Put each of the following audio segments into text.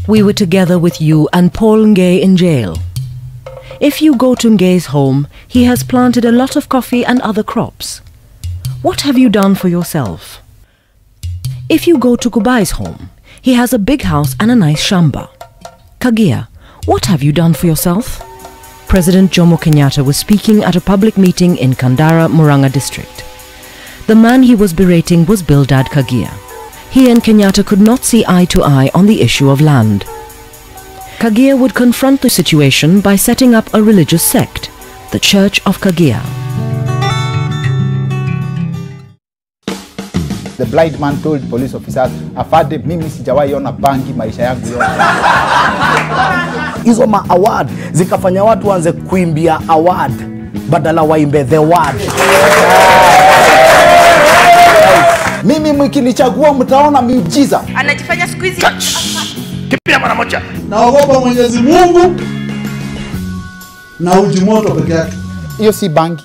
We were together with you and Paul Ngay in jail. If you go to Ngay's home, he has planted a lot of coffee and other crops. What have you done for yourself? If you go to Kubai's home, he has a big house and a nice shamba. Kagia, what have you done for yourself? President Jomo Kenyatta was speaking at a public meeting in Kandara, Murang'a district. The man he was berating was Bildad Kagia. He and Kenyatta could not see eye to eye on the issue of land. Kagia would confront the situation by setting up a religious sect, the Church of Kagia. The blind man told police officers, afade mimi sijawahi ona bangi maisha yangu yote. Hizo ma-award zikafanya watu wanze kuimbia award badala waimbe the word. Mimi mkinichagua mtaona miujiza. Anajifanya siku hizi. Kipia mara moja. Naogopa Mwenyezi Mungu na uji moto peke yake. Hiyo si bangi.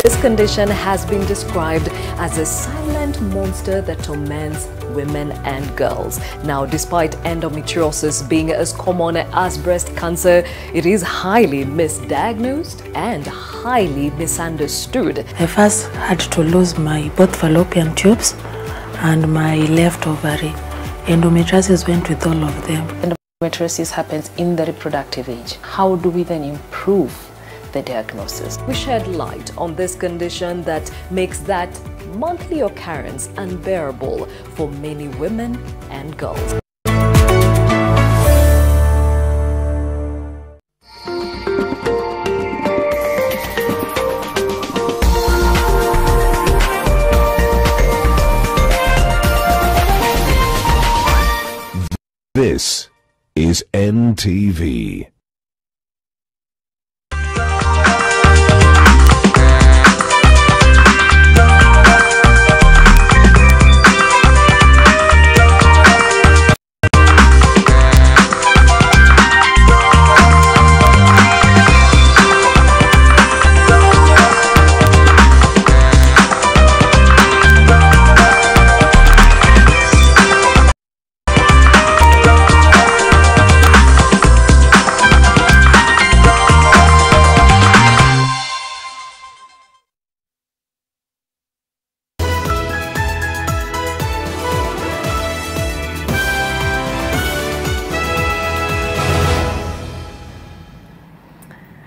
This condition has been described as a silent monster that torments women and girls. Now, despite endometriosis being as common as breast cancer, it is highly misdiagnosed and highly misunderstood. I first had to lose my both fallopian tubes and my left ovary. Endometriosis went with all of them. Endometriosis happens in the reproductive age. How do we then improve the diagnosis? We shed light on this condition that makes that monthly occurrence unbearable for many women and girls. This is NTV.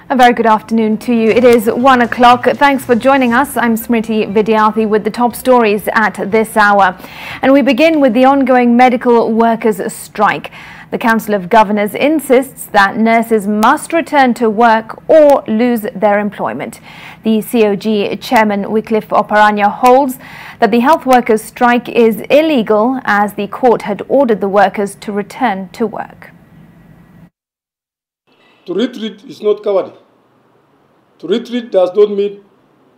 A very good afternoon to you. It is 1 o'clock. Thanks for joining us. I'm Smirti Vidyarthi with the top stories at this hour. And we begin with the ongoing medical workers' strike. The Council of Governors insists that nurses must return to work or lose their employment. The COG Chairman Wycliffe Oparanya holds that the health workers' strike is illegal as the court had ordered the workers to return to work. To retreat is not cowardly. To retreat does not mean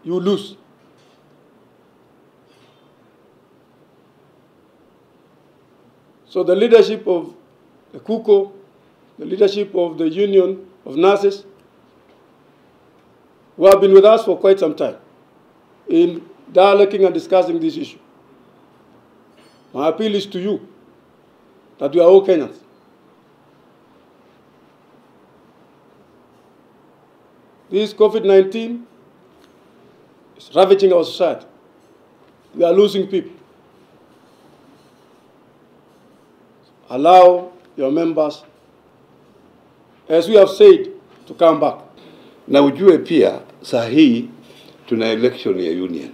you lose. So the leadership of the KUKO, the leadership of the Union of Nurses, who have been with us for quite some time in dialoguing and discussing this issue. My appeal is to you that we are all Kenyans. This COVID-19 is ravaging our society. We are losing people. Allow your members, as we have said, to come back. Na ujue pia saa hii tuna election ya union.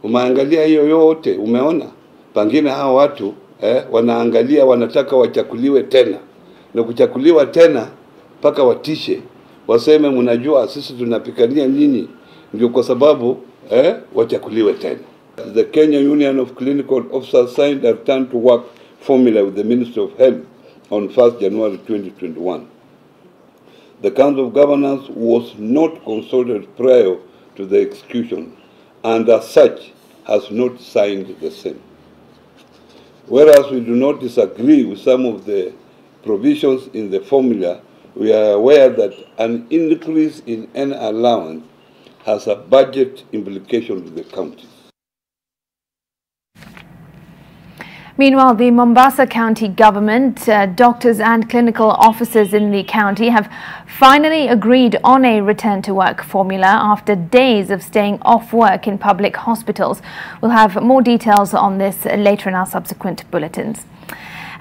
Umeangalia hiyo yote, umeona? Pengine hao watu wanaangalia wanataka wachakuliwe tena. Na kuchakuliwa tena mpaka watishe. Waseme mnajua sisi tunapigania nyinyi ndio kwa sababu wachakuliwe tena. The Kenya Union of Clinical Officers signed a return to work formula with the Ministry of Health on 1st January 2021. The Council of Governors was not consulted prior to the execution and as such has not signed the same. Whereas we do not disagree with some of the provisions in the formula, we are aware that an increase in any allowance has a budget implication to the counties. Meanwhile, the Mombasa County government, doctors and clinical officers in the county have finally agreed on a return to work formula after days of staying off work in public hospitals. We'll have more details on this later in our subsequent bulletins.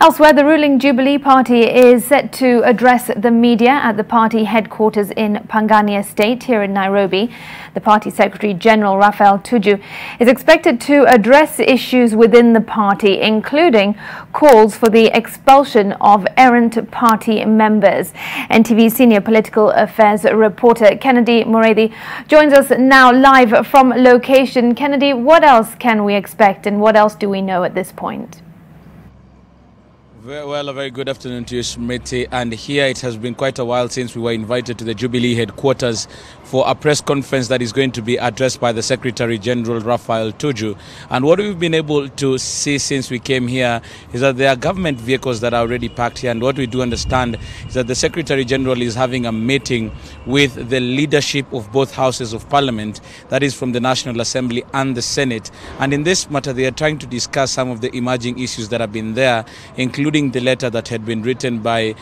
Elsewhere, the ruling Jubilee Party is set to address the media at the party headquarters in Pangani Estate here in Nairobi. The party Secretary General Raphael Tuju is expected to address issues within the party, including calls for the expulsion of errant party members. NTV senior political affairs reporter Kennedy Mureithi joins us now live from location. Kennedy, what else can we expect and what else do we know at this point? Well, a very good afternoon to you, Smirti. And here it has been quite a while since we were invited to the Jubilee headquarters for a press conference that is going to be addressed by the Secretary General Raphael Tuju. And what we've been able to see since we came here is that there are government vehicles that are already parked here. And what we do understand is that the Secretary General is having a meeting with the leadership of both houses of Parliament, that is from the National Assembly and the Senate. And in this matter, they are trying to discuss some of the emerging issues that have been there, including the letter that had been written by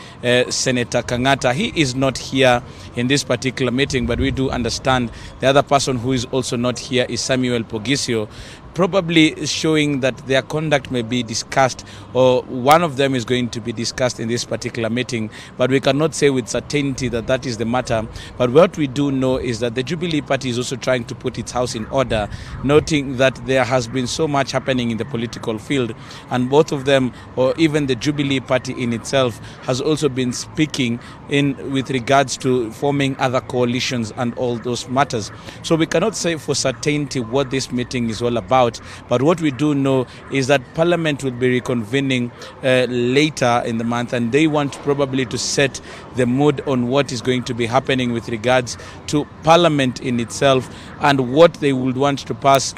Senator Kangata. He is not here in this particular meeting, but we do understand the other person who is also not here is Samuel Pogisio, probably showing that their conduct may be discussed, or one of them is going to be discussed in this particular meeting, but we cannot say with certainty that that is the matter. But what we do know is that the Jubilee Party is also trying to put its house in order, noting that there has been so much happening in the political field, and both of them, or even the Jubilee Party in itself, has also been speaking in with regards to forming other coalitions and all those matters. So we cannot say for certainty what this meeting is all about. But what we do know is that Parliament will be reconvening later in the month, and they want probably to set the mood on what is going to be happening with regards to Parliament in itself and what they would want to pass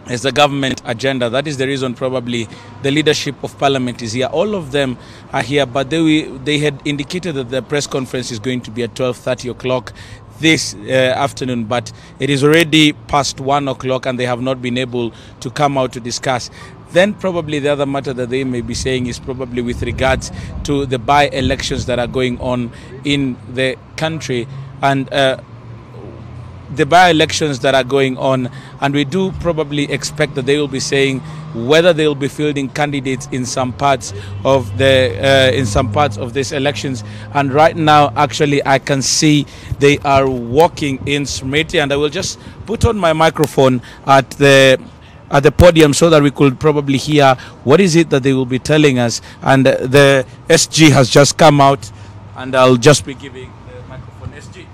as the government agenda. That is the reason probably the leadership of Parliament is here. All of them are here, but they had indicated that the press conference is going to be at 12:30 o'clock this afternoon, but it is already past 1 o'clock and they have not been able to come out to discuss. Then probably the other matter that they may be saying is probably with regards to the by-elections that are going on in the country, and the by-elections that are going on, and we do probably expect that they will be saying whether they will be fielding candidates in some parts of these elections. And right now, actually, I can see they are walking in Smirti, and I will just put on my microphone at the podium so that we could probably hear what is it that they will be telling us. And the SG has just come out, and I'll just be giving the microphone. SG,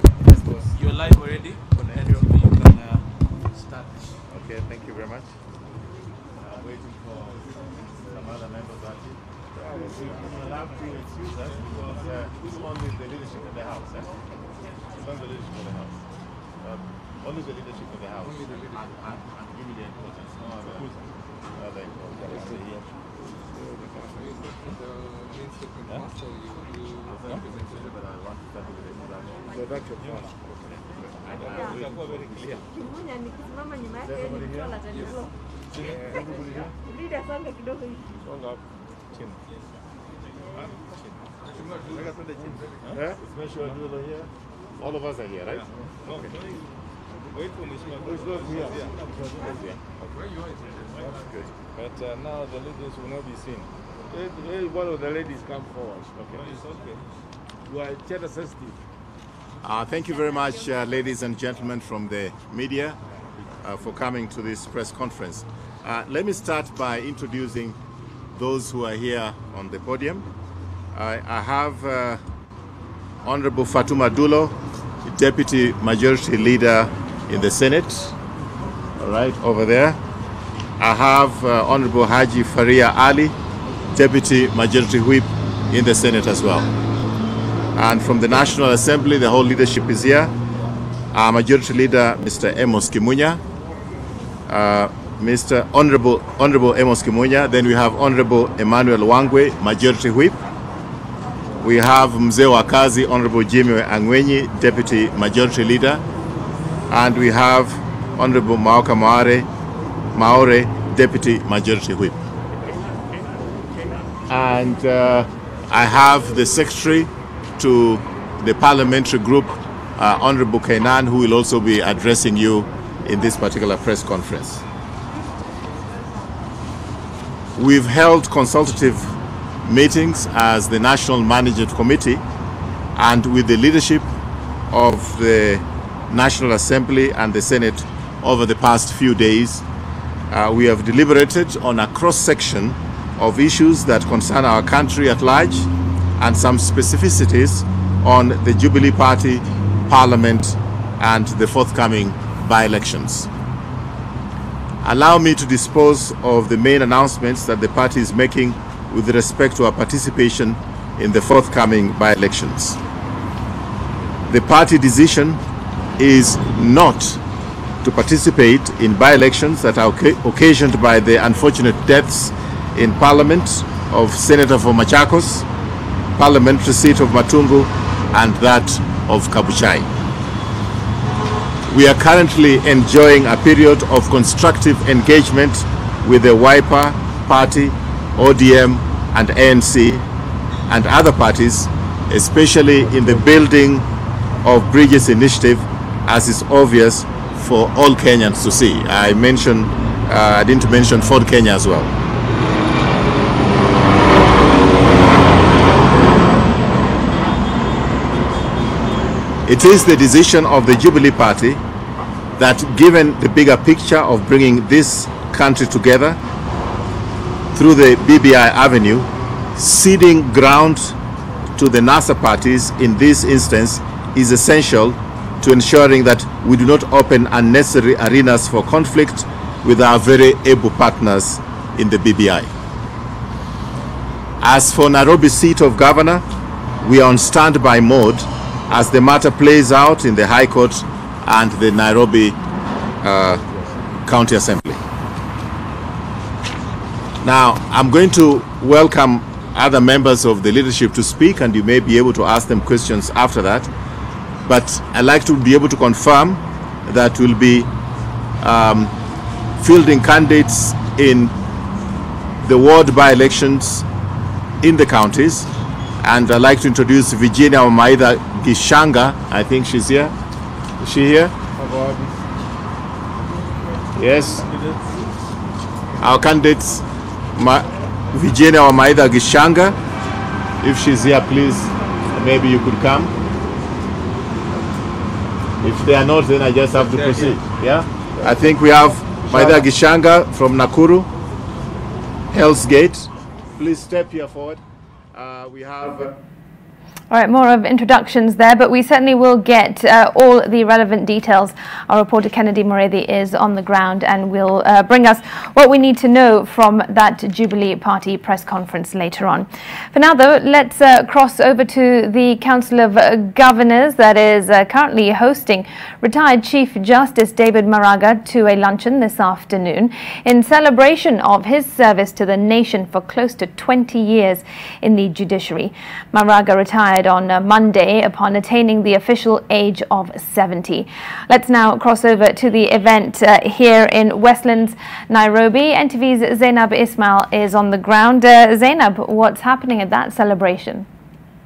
you're live already. Okay, thank you very much. Waiting for some other members of the we'll have to excuse us because this one is the leadership of the House. It's not the leadership of the House. Only the leadership of the House. Only the leadership. And give me the importance. No other importance. But I want to start with the introduction first. Itakuwa very clear. Kimunya nikisimama nyuma yake ni mtola tena. Leader songa kidogo hivi. Songa hapo chini. Weka songa chini. Let's make sure you are here. All of us are here, right? Okay. Wait for Mishma. It's not here. That's good. But now the ladies will not be seen. One of the ladies come forward. Okay. It's okay. You are gender sensitive. Thank you very much, ladies and gentlemen from the media, for coming to this press conference. Let me start by introducing those who are here on the podium. I have Honorable Fatuma Dulo, Deputy Majority Leader in the Senate, right over there. I have Honorable Haji Faria Ali, Deputy Majority Whip in the Senate as well. And from the National Assembly, the whole leadership is here. Our Majority Leader, Mr. Amos Kimunya, Mr. Honorable Amos Kimunya. Then we have Honorable Emmanuel Wangwe, Majority Whip. We have Mzee Wakazi, Honorable Jimmy Angwenyi, Deputy Majority Leader. And we have Honorable Maoka Maore, Deputy Majority Whip. and I have the secretary to the parliamentary group, Honorable Kainan, who will also be addressing you in this particular press conference. We've held consultative meetings as the National Management Committee and with the leadership of the National Assembly and the Senate over the past few days. We have deliberated on a cross-section of issues that concern our country at large and some specificities on the Jubilee Party, Parliament and the forthcoming by-elections. Allow me to dispose of the main announcements that the party is making with respect to our participation in the forthcoming by-elections. The party decision is not to participate in by-elections that are occasioned by the unfortunate deaths in Parliament of Senator for Machakos, parliamentary seat of Matungu, and that of Kabuchai. We are currently enjoying a period of constructive engagement with the Wiper Party, ODM, and ANC, and other parties, especially in the building of Bridges Initiative, as is obvious for all Kenyans to see. I didn't mention Ford Kenya as well. It is the decision of the Jubilee Party that, given the bigger picture of bringing this country together through the BBI avenue, ceding ground to the NASA parties in this instance is essential to ensuring that we do not open unnecessary arenas for conflict with our very able partners in the BBI. As for Nairobi seat of governor, we are on standby mode as the matter plays out in the High Court and the Nairobi County Assembly. Now, I'm going to welcome other members of the leadership to speak, and you may be able to ask them questions after that. But I'd like to be able to confirm that we'll be fielding candidates in the ward by-elections in the counties. And I'd like to introduce Virginia Omaida Gishanga. I think she's here. Is she here? Yes. Our candidates, Virginia Omaida Gishanga. If she's here, please, maybe you could come. If they are not, then I just have to proceed. Yeah? I think we have Maida Gishanga from Nakuru, Hell's Gate. Please step here forward. We have... All right, more of introductions there, but we certainly will get all the relevant details. Our reporter Kennedy Morethi is on the ground and will bring us what we need to know from that Jubilee Party press conference later on. For now, though, let's cross over to the Council of Governors that is currently hosting retired Chief Justice David Maraga to a luncheon this afternoon in celebration of his service to the nation for close to 20 years in the judiciary. Maraga retired on Monday upon attaining the official age of 70. Let's now cross over to the event here in Westlands, Nairobi. NTV's Zainab Ismail is on the ground. Zainab, what's happening at that celebration?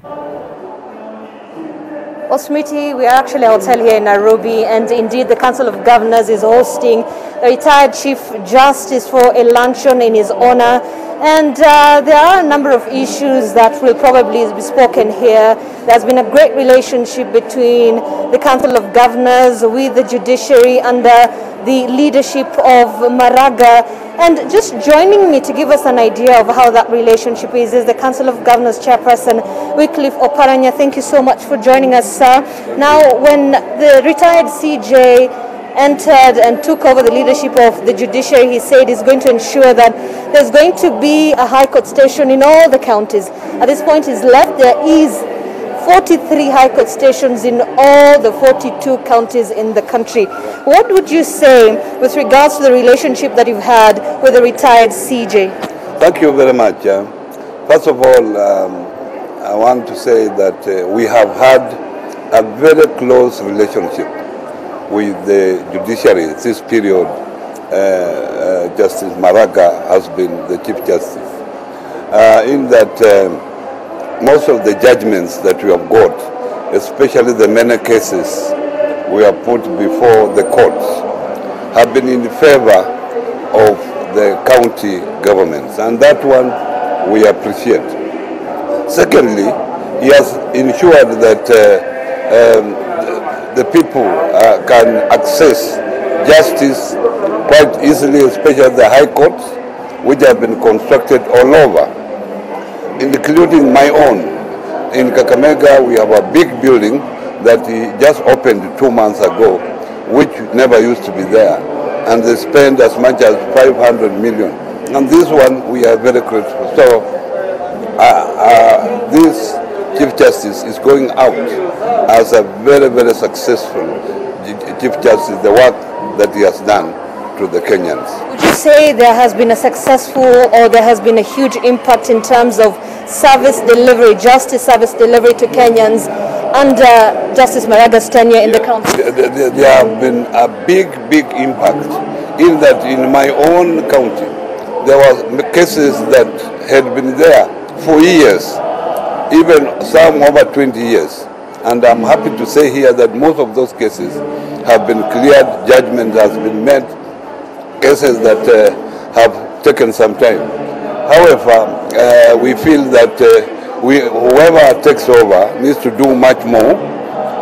Well, Smirti, we are actually outside here in Nairobi, and indeed the Council of Governors is hosting the retired Chief Justice for a luncheon in his honor. And there are a number of issues that will probably be spoken here. There's been a great relationship between the Council of Governors with the judiciary under the leadership of Maraga. And just joining me to give us an idea of how that relationship is the Council of Governors Chairperson, Wycliffe Oparanya. Thank you so much for joining us, sir. Now, when the retired CJ entered and took over the leadership of the judiciary, he said he's going to ensure that there's going to be a High Court station in all the counties. At this point, he's left. There is 43 High Court stations in all the 42 counties in the country. What would you say with regards to the relationship that you've had with the retired CJ? Thank you very much. First of all, I want to say that we have had a very close relationship with the judiciary. This period, Justice Maraga has been the Chief Justice. in that most of the judgments that we have got, especially the many cases we have put before the courts, have been in favor of the county governments, and that one we appreciate. Secondly, he has ensured that the people can access justice quite easily, especially the high courts, which have been constructed all over, including my own. In Kakamega, we have a big building that he just opened 2 months ago, which never used to be there. And they spend as much as 500 million. And this one, we are very grateful. So this Chief Justice is going out as a very, very successful Chief Justice, the work that he has done to the Kenyans. Would you say there has been a successful, or there has been a huge impact in terms of service delivery, justice service delivery to Kenyans under Justice Maraga's tenure in the council? There have been a big, big impact in that in my own county, there were cases that had been there for years, even some over 20 years. And I'm happy to say here that most of those cases have been cleared, judgment has been made, cases that have taken some time. However, we feel that whoever takes over needs to do much more,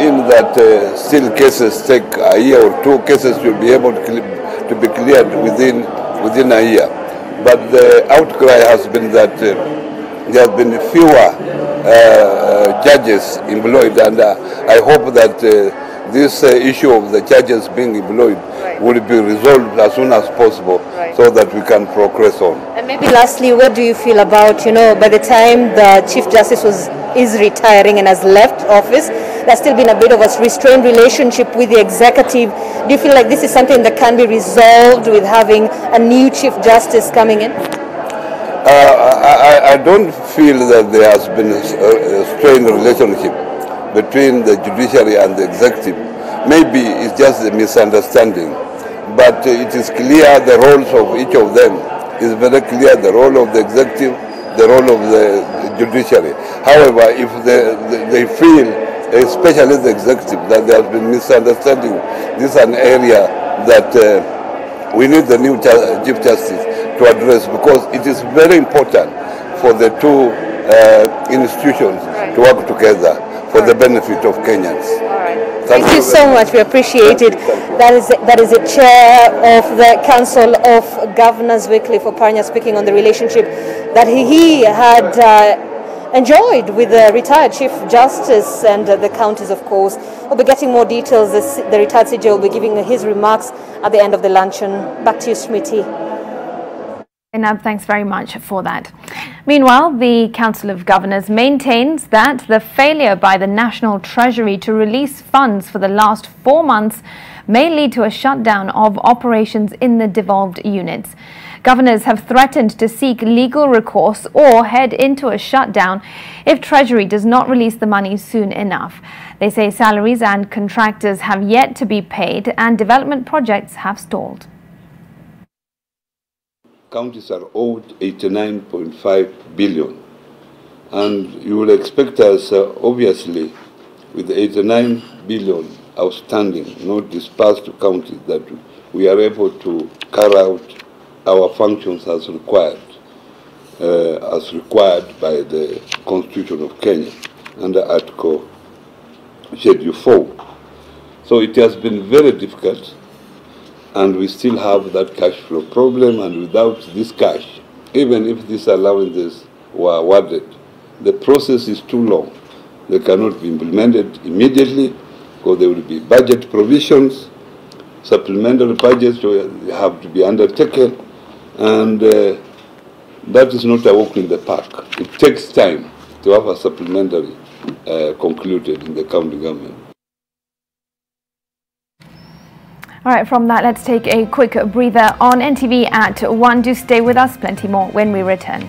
in that still cases take a year or two, cases should be able to be cleared within a year. But the outcry has been that there have been fewer judges employed, and I hope that this issue of the judges being employed will be resolved as soon as possible, so that we can progress on. And maybe lastly, what do you feel about, by the time the Chief Justice is retiring and has left office, there's still been a bit of a restrained relationship with the executive. Do you feel like this is something that can be resolved with having a new Chief Justice coming in? I don't feel that there has been a strained relationship between the judiciary and the executive. Maybe it's just a misunderstanding, but it is clear the roles of each of them is very clear, the role of the executive, the role of the judiciary. However, if they feel, especially the executive, that there has been misunderstanding, this is an area that we need the new Chief Justice to address, because it is very important for the two institutions to work together for the benefit of Kenyans. Thank you so much. We appreciate it. That is the chair of the Council of Governors, Wycliffe Oparanya, speaking on the relationship that he had enjoyed with the retired Chief Justice and the counties, of course. We'll be getting more details. The retired CJ will be giving his remarks at the end of the luncheon. Back to you, Smirti. Zainab, thanks very much for that. Meanwhile, the Council of Governors maintains that the failure by the National Treasury to release funds for the last 4 months may lead to a shutdown of operations in the devolved units. Governors have threatened to seek legal recourse or head into a shutdown if Treasury does not release the money soon enough. They say salaries and contractors have yet to be paid and development projects have stalled. Counties are owed 89.5 billion, and you will expect us, obviously, with 89 billion outstanding, not dispersed to counties, that we are able to carry out our functions as required by the Constitution of Kenya under Article Schedule 4. So it has been very difficult, and we still have that cash flow problem, and without this cash, even if these allowances were awarded, the process is too long. They cannot be implemented immediately, because there will be budget provisions, supplementary budgets have to be undertaken, and that is not a walk in the park. It takes time to have a supplementary concluded in the county government. All right, from that, let's take a quick breather on NTV at 1. Do stay with us, plenty more when we return.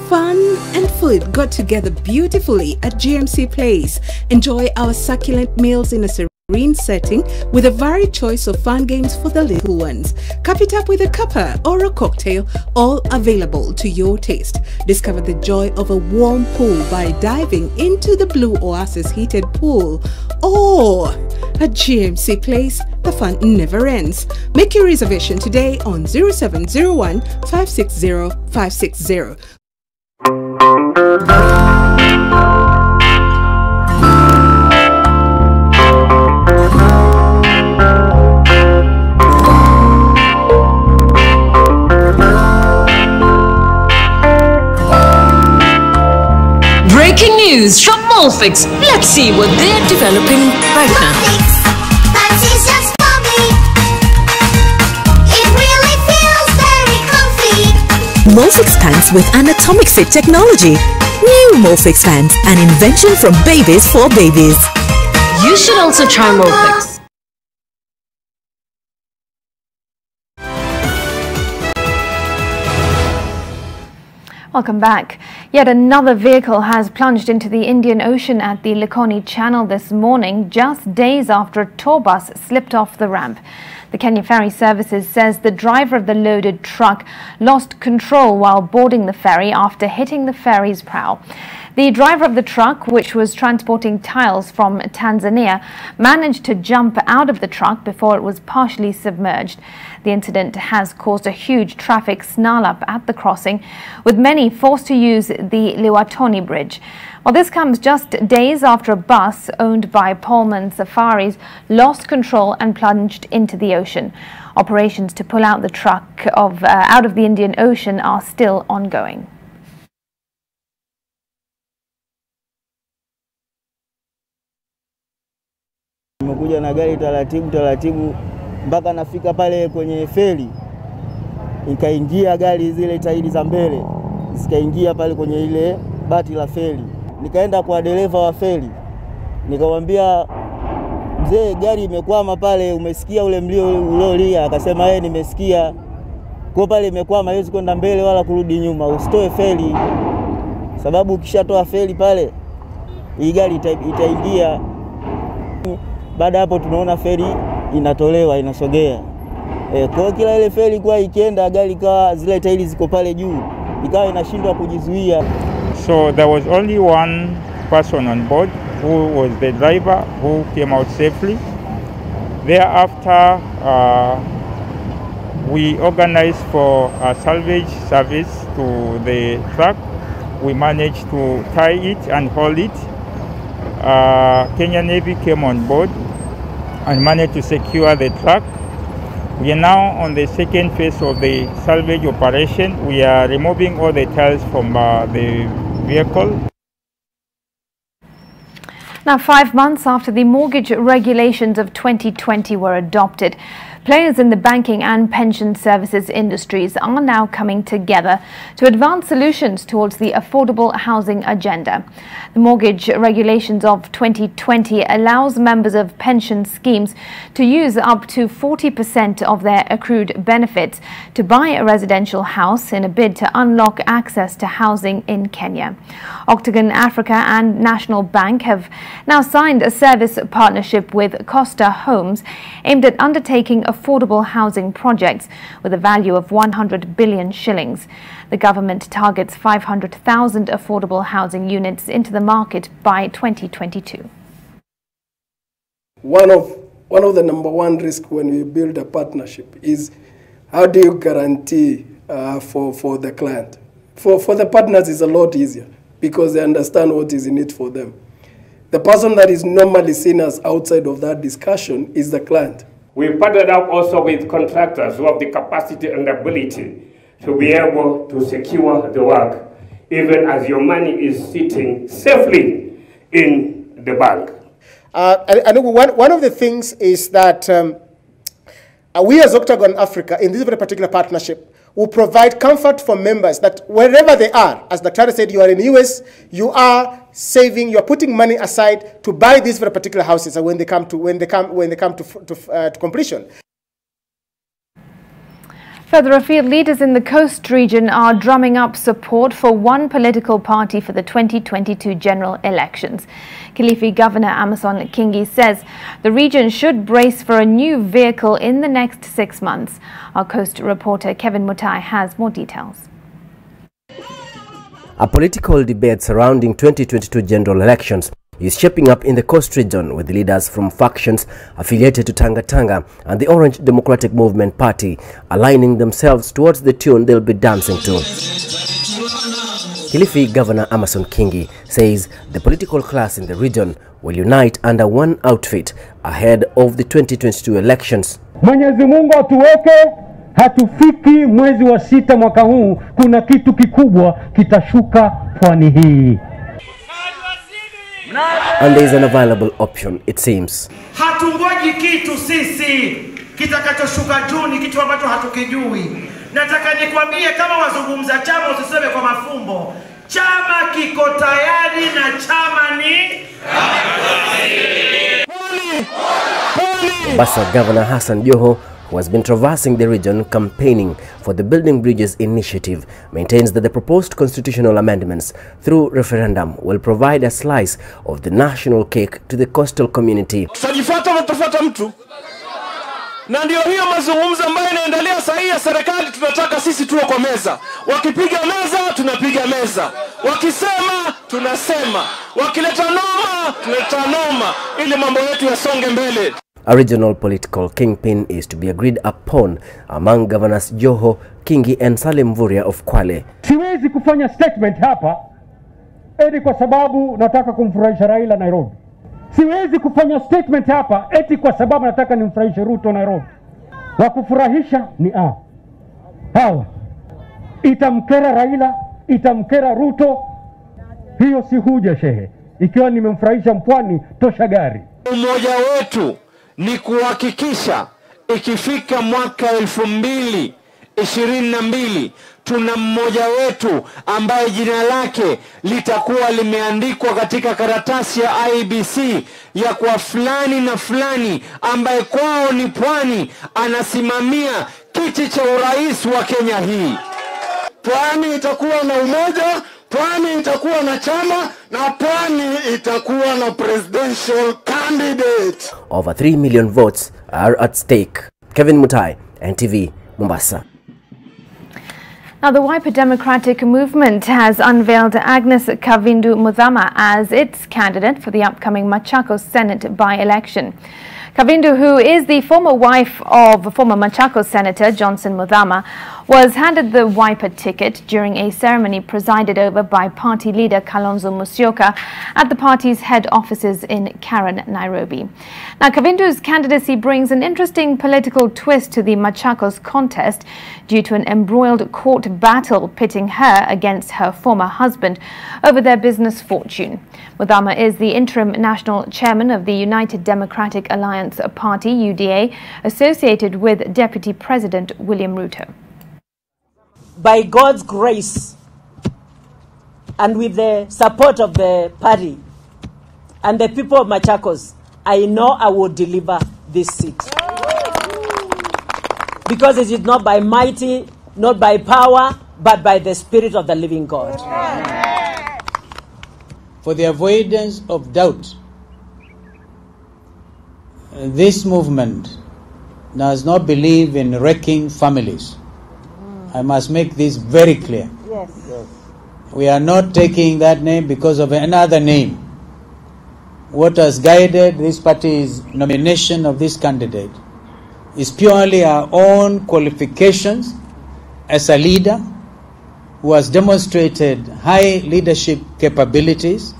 Fun and food go together beautifully at GMC Place. Enjoy our succulent meals in a serene setting with a varied choice of fun games for the little ones. Cup it up with a cuppa or a cocktail, all available to your taste. Discover the joy of a warm pool by diving into the Blue Oasis heated pool. Or at GMC Place, the fun never ends. Make your reservation today on 0701 560 560. Breaking news from Molfix. Let's see what they're developing right now. Molfix pants with anatomic fit technology. New Molfix pants, an invention from babies for babies. You should also try Molfix. Welcome back. Yet another vehicle has plunged into the Indian Ocean at the Likoni Channel this morning, just days after a tour bus slipped off the ramp. The Kenya Ferry Services says the driver of the loaded truck lost control while boarding the ferry after hitting the ferry's prow. The driver of the truck, which was transporting tiles from Tanzania, managed to jump out of the truck before it was partially submerged. The incident has caused a huge traffic snarl-up at the crossing, with many forced to use the Liwatoni Bridge. Well, this comes just days after a bus owned by Pullman Safaris lost control and plunged into the ocean. Operations to pull out the truck out of the Indian Ocean are still ongoing. Nimekuja na gari taratibu mpaka nafika pale kwenye feri, nikaingia gari zile tairi za mbele zikaingia pale kwenye ile bati la feri. Nikaenda kwa dereva wa feri nikamwambia, mzee, gari imekwama pale, umesikia ule mlio uliolia? Akasema yeye nimesikia, kwa pale imekwama, haiwezi kwenda mbele wala kurudi nyuma, usitoe feri, sababu ukishatoa feri pale hii gari itaingia. Baada hapo tunaona feri inatolewa, inasogea. Kwa kila ile feri kwa ikienda, gari kwa zile tairi ziko pale juu, ikawa inashindwa kujizuia. So there was only one person on board, who was the driver, who came out safely. Thereafter, we organized for a salvage service to the truck. We managed to tie it and hold it. Kenya Navy came on board and managed to secure the truck. We are now on the second phase of the salvage operation. We are removing all the tiles from the vehicle. Now, 5 months after the mortgage regulations of 2020 were adopted, players in the banking and pension services industries are now coming together to advance solutions towards the affordable housing agenda. The mortgage regulations of 2020 allows members of pension schemes to use up to 40% of their accrued benefits to buy a residential house in a bid to unlock access to housing in Kenya. Octagon Africa and National Bank have now signed a service partnership with Costa Homes aimed at undertaking affordable housing projects with a value of 100 billion shillings. The government targets 500,000 affordable housing units into the market by 2022. One of the number one risk when we build a partnership is how do you guarantee for the client? For the partners it's a lot easier because they understand what is in it for them. The person that is normally seen as outside of that discussion is the client. We partnered up also with contractors who have the capacity and ability to be able to secure the work, even as your money is sitting safely in the bank. I know one of the things is that we as Octagon Africa, in this very particular partnership, will provide comfort for members that wherever they are, as Dr. said, you are in the US, you are saving, you are putting money aside to buy these very particular houses when they come to completion. Further afield, leaders in the coast region are drumming up support for one political party for the 2022 general elections. Kilifi Governor Amason Kingi says the region should brace for a new vehicle in the next 6 months. Our coast reporter Kevin Mutai has more details. A political debate surrounding 2022 general elections is shaping up in the coast region, with leaders from factions affiliated to Tanga Tanga and the Orange Democratic Movement Party aligning themselves towards the tune they'll be dancing to. Kilifi Governor Amason Kingi says the political class in the region will unite under one outfit ahead of the 2022 elections. Mwenyezi Mungu atuweke, hatufiki mwezi wa 6 mwaka huu, kuna kitu kikubwa kitashuka pwani hii. And there is an available option, it seems. Hatungoji kitu sisi kitakachoshuka juu, ni kitu ambacho hatukijui. Nataka nikwambie kama wazungumza chama, usiseme kwa mafumbo. Chama kiko tayari na chama ni Basa Governor Hassan Joho, who has been traversing the region campaigning for the Building Bridges initiative, maintains that the proposed constitutional amendments through referendum will provide a slice of the national cake to the coastal community. Na ndio hiyo mazungumzo ambayo inaendelea sahihi ya serikali. Tunataka sisi tuwe kwa meza. Wakipiga meza, tunapiga meza. Wakisema, tunasema. Wakileta noma, tuleta noma, ili mambo yetu yasonge mbele. A regional political kingpin is to be agreed upon among Governors Joho, Kingi and Salim Mvurya of Kwale. Siwezi kufanya statement hapa eti kwa sababu nataka kumfurahisha Raila Nairobi. Siwezi kufanya statement hapa eti kwa sababu nataka nimfurahishe Ruto Nairobi. Wa kufurahisha ni hawa. Itamkera Raila, itamkera Ruto. Hiyo si huja shehe. Ikiwa nimemfurahisha mpwani, tosha gari. Umoja wetu ni kuhakikisha ikifika mwaka 2022 tuna mmoja wetu ambaye jina lake litakuwa limeandikwa katika karatasi ya IBC ya kwa fulani na fulani ambaye kwao ni pwani, anasimamia kiti cha urais wa Kenya hii. Pwani itakuwa na umoja, pwani itakuwa na chama, na pwani itakuwa na presidential candidate. Over 3 million votes are at stake. Kevin Mutai, NTV, Mombasa. Now, the Wiper Democratic Movement has unveiled Agnes Kavindu Muthama as its candidate for the upcoming Machakos Senate by-election. Kavindu, who is the former wife of former Machakos Senator Johnson Muthama, was handed the Wiper ticket during a ceremony presided over by party leader Kalonzo Musyoka at the party's head offices in Karen, Nairobi. Now, Kavindu's candidacy brings an interesting political twist to the Machakos contest due to an embroiled court battle pitting her against her former husband over their business fortune. Muthama is the interim national chairman of the United Democratic Alliance Party, UDA, associated with Deputy President William Ruto. By God's grace and with the support of the party and the people of Machakos, I know I will deliver this seat. Because it is not by mighty, not by power, but by the Spirit of the living God. For the avoidance of doubt, this movement does not believe in wrecking families. I must make this very clear. Yes. We are not taking that name because of another name. What has guided this party's nomination of this candidate is purely our own qualifications as a leader who has demonstrated high leadership capabilities,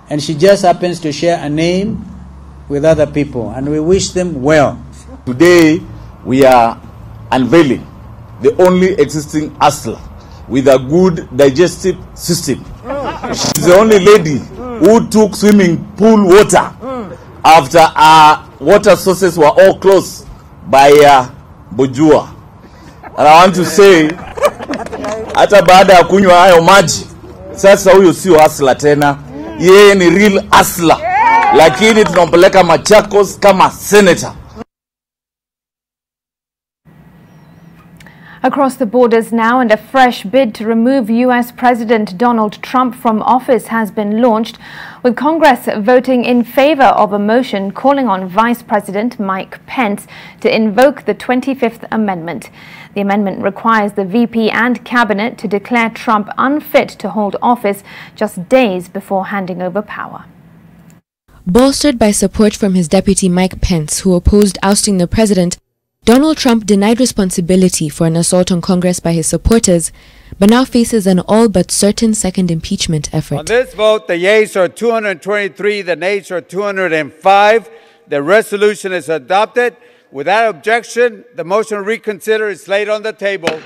and she just happens to share a name with other people, and we wish them well. Today we are unveiling the only existing hustler with a good digestive system. She's the only lady who took swimming pool water after our water sources were all closed by Bojua. And I want to say, hata baada ya kunywa hayo maji, sasa huyo sio hustler tena, yeye ni real hustler. Lakini tunampeleka Machakos kama senator. Across the borders now, and a fresh bid to remove U.S. President Donald Trump from office has been launched, with Congress voting in favor of a motion calling on Vice President Mike Pence to invoke the 25th Amendment. The amendment requires the VP and cabinet to declare Trump unfit to hold office just days before handing over power. Bolstered by support from his deputy Mike Pence, who opposed ousting the president, Donald Trump denied responsibility for an assault on Congress by his supporters, but now faces an all but certain second impeachment effort. On this vote, the yeas are 223, the nays are 205. The resolution is adopted. Without objection, the motion to reconsider is laid on the table.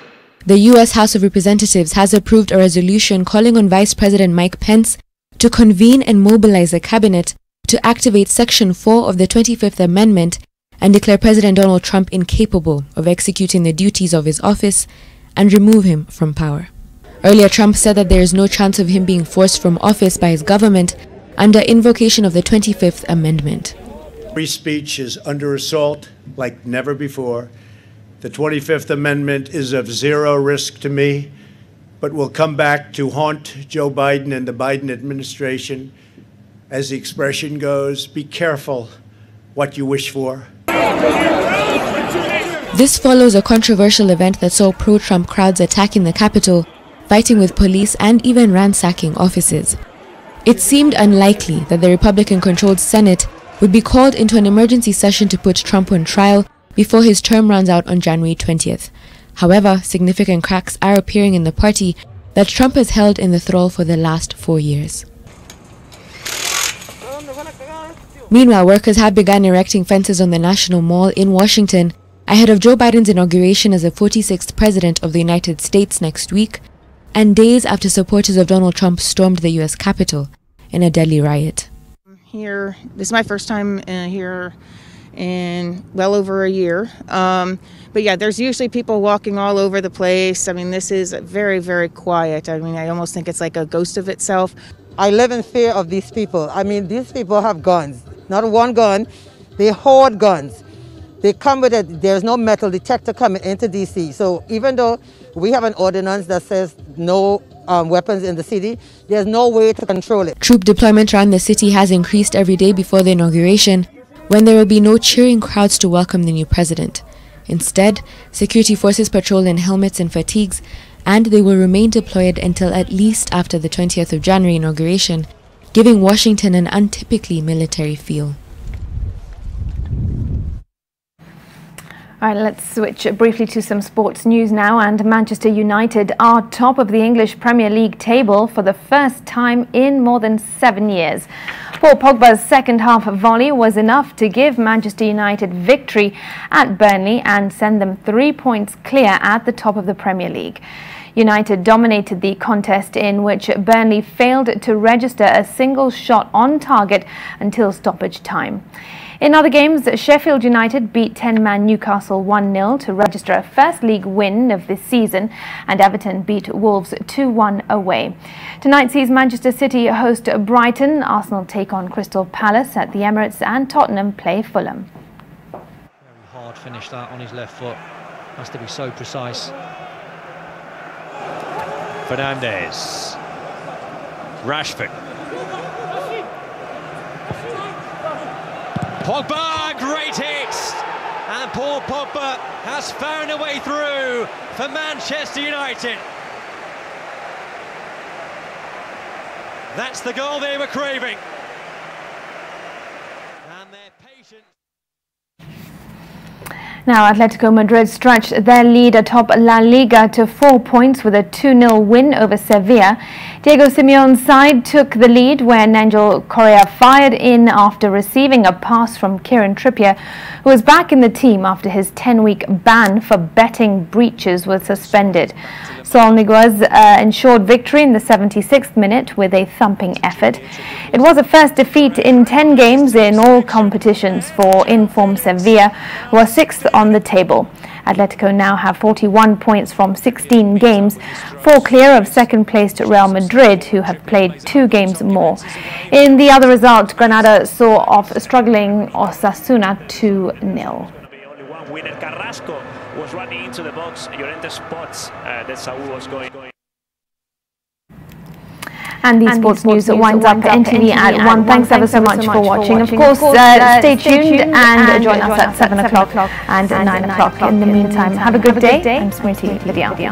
The U.S. House of Representatives has approved a resolution calling on Vice President Mike Pence to convene and mobilize a cabinet to activate Section 4 of the 25th Amendment and declare President Donald Trump incapable of executing the duties of his office and remove him from power. Earlier, Trump said that there is no chance of him being forced from office by his government under invocation of the 25th Amendment. Free speech is under assault like never before. The 25th Amendment is of zero risk to me, but will come back to haunt Joe Biden and the Biden administration. As the expression goes, be careful what you wish for. This follows a controversial event that saw pro-Trump crowds attacking the Capitol, fighting with police and even ransacking offices. It seemed unlikely that the Republican-controlled Senate would be called into an emergency session to put Trump on trial before his term runs out on January 20th. However, significant cracks are appearing in the party that Trump has held in the thrall for the last 4 years. Meanwhile, workers have begun erecting fences on the National Mall in Washington ahead of Joe Biden's inauguration as the 46th President of the United States next week, and days after supporters of Donald Trump stormed the U.S. Capitol in a deadly riot. This is my first time here in well over a year. But yeah, there's usually people walking all over the place. I mean, this is very, very quiet. I mean, I almost think it's like a ghost of itself. I live in fear of these people. I mean, these people have guns. Not one gun, they hoard guns. They come with it. There's no metal detector coming into D.C. So even though we have an ordinance that says no weapons in the city, there's no way to control it. Troop deployment around the city has increased every day before the inauguration, when there will be no cheering crowds to welcome the new president. Instead, security forces patrol in helmets and fatigues, and they will remain deployed until at least after the 20th of January inauguration, giving Washington an untypically military feel. All right, let's switch briefly to some sports news now. And Manchester United are top of the English Premier League table for the first time in more than 7 years. Paul Pogba's second half volley was enough to give Manchester United victory at Burnley and send them 3 points clear at the top of the Premier League. United dominated the contest, in which Burnley failed to register a single shot on target until stoppage time. In other games, Sheffield United beat 10-man Newcastle 1-0 to register a first league win of this season, and Everton beat Wolves 2-1 away. Tonight sees Manchester City host Brighton, Arsenal take on Crystal Palace at the Emirates, and Tottenham play Fulham. Very hard finish that on his left foot. Has to be so precise. Fernandes, Rashford, Pogba, great hit, and Paul Pogba has found a way through for Manchester United. That's the goal they were craving. And their patience. Now, Atletico Madrid stretched their lead atop La Liga to 4 points with a 2-0 win over Sevilla. Diego Simeone's side took the lead when Angel Correa fired in after receiving a pass from Kieran Trippier, who was back in the team after his 10-week ban for betting breaches was suspended. Sol Niguez ensured victory in the 76th minute with a thumping effort. It was a first defeat in 10 games in all competitions for in-form Sevilla, who are 6th on the table. Atletico now have 41 points from 16 games, 4 clear of second-placed Real Madrid, who have played 2 games more. In the other result, Granada saw off struggling Osasuna 2-0. winner. Carrasco was running into the box. Llorente spots that Saúl was going. And the sports news winds up NTV at 1. Thanks ever so much for watching. Of course, stay tuned and join us at 7 o'clock and 9 o'clock. In the meantime, have a good day. I'm Smirti Vidyarthi.